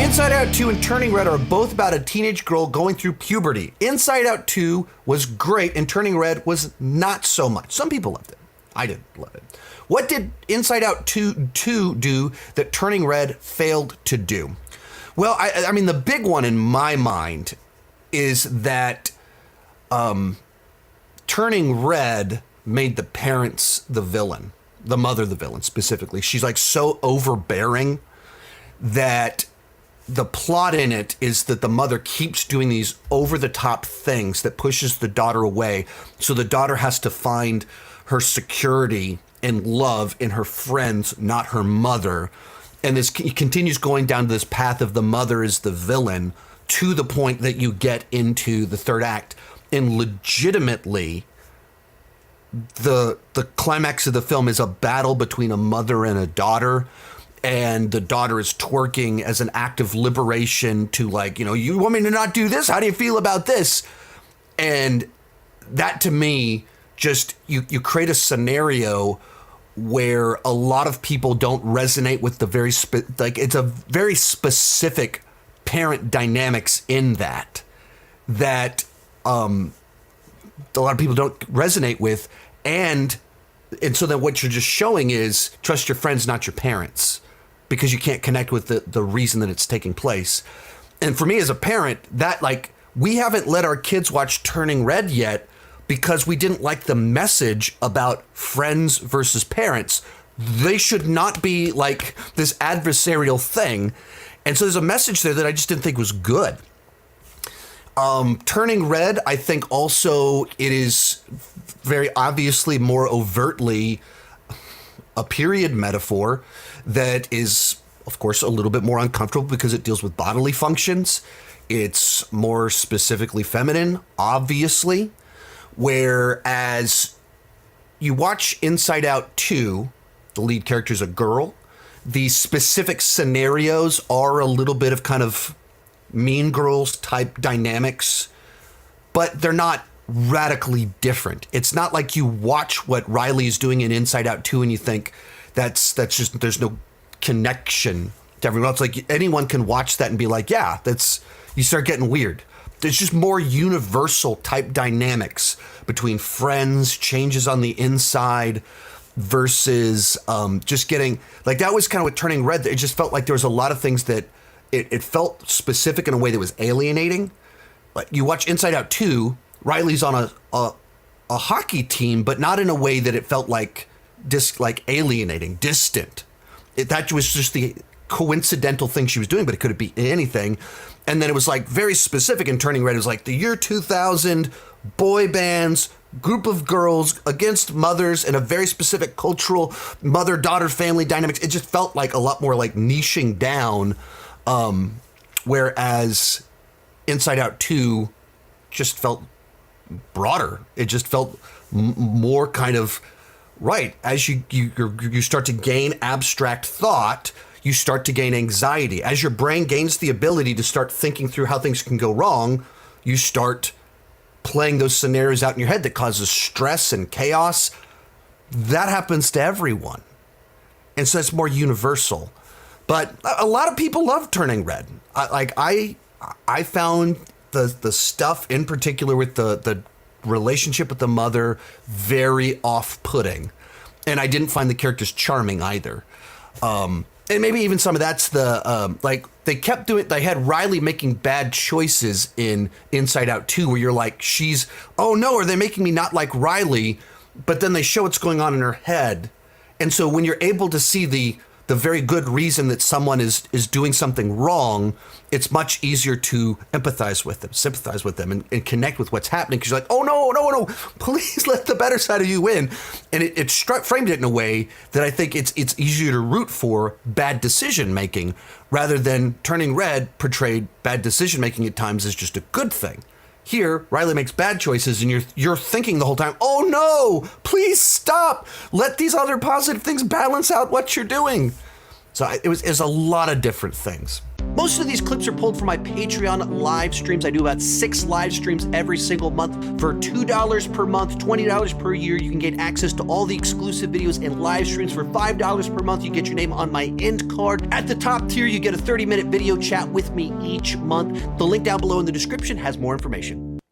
Inside Out 2 and Turning Red are both about a teenage girl going through puberty. Inside Out 2 was great and Turning Red was not so much. Some people loved it. I didn't love it. What did Inside Out 2 do that Turning Red failed to do? Well, I mean, the big one in my mind is that Turning Red made the parents the villain, the mother the villain specifically. She's like so overbearing that the plot in it is that the mother keeps doing these over-the-top things that pushes the daughter away. So the daughter has to find her security and love in her friends, not her mother. And this continues going down to this path of the mother is the villain to the point that you get into the third act. And legitimately, the climax of the film is a battle between a mother and a daughter. And the daughter is twerking as an act of liberation to like, you know, you want me to not do this? How do you feel about this? And that to me, just you create a scenario where a lot of people don't resonate with the very, it's a very specific parent dynamics in that a lot of people don't resonate with. And so then what you're just showing is trust your friends, not your parents, because you can't connect with the reason that it's taking place. And for me as a parent, that like, we haven't let our kids watch Turning Red yet because we didn't like the message about friends versus parents. They should not be like this adversarial thing. And so there's a message there that I just didn't think was good. Turning Red, I think also it is very obviously more overtly a period metaphor that is, of course, a little bit more uncomfortable because it deals with bodily functions. It's more specifically feminine, obviously, whereas you watch Inside Out 2, the lead character is a girl. The specific scenarios are a little bit of kind of Mean Girls type dynamics, but they're not radically different. It's not like you watch what Riley is doing in Inside Out 2 and you think that's just, there's no connection to everyone else. Like anyone can watch that and be like, yeah, you start getting weird. There's just more universal type dynamics between friends, changes on the inside versus just getting, like that was kind of what Turning Red, it just felt like there was a lot of things that it felt specific in a way that was alienating. Like you watch Inside Out 2, Riley's on a hockey team, but not in a way that it felt like alienating, distant. That was just the coincidental thing she was doing, but it could be anything. And then it was like very specific in Turning Red. It was like the year 2000, boy bands, group of girls against mothers in a very specific cultural mother-daughter family dynamics. It just felt like a lot more like niching down. Whereas Inside Out 2 just felt broader. It just felt more kind of right. As you start to gain abstract thought, you start to gain anxiety. As your brain gains the ability to start thinking through how things can go wrong, you start playing those scenarios out in your head that causes stress and chaos. That happens to everyone. And so it's more universal. But a lot of people love Turning Red. I found the stuff in particular with the relationship with the mother very off-putting. And I didn't find the characters charming either. And maybe even some of that's they had Riley making bad choices in Inside Out 2 where you're like, oh no, are they making me not like Riley? But then they show what's going on in her head. And so when you're able to see the very good reason that someone is doing something wrong, it's much easier to empathize with them, sympathize with them, and connect with what's happening. Because you're like, oh, no, please let the better side of you win. And it framed it in a way that I think it's easier to root for bad decision-making rather than Turning Red portrayed bad decision-making at times as just a good thing. Here, Riley makes bad choices and you're thinking the whole time, oh no, please stop. Let these other positive things balance out what you're doing. So it was a lot of different things. Most of these clips are pulled from my Patreon live streams. I do about 6 live streams every single month. For $2 per month, $20 per year, you can get access to all the exclusive videos and live streams. For $5 per month, you get your name on my end card. At the top tier, you get a 30-minute video chat with me each month. The link down below in the description has more information.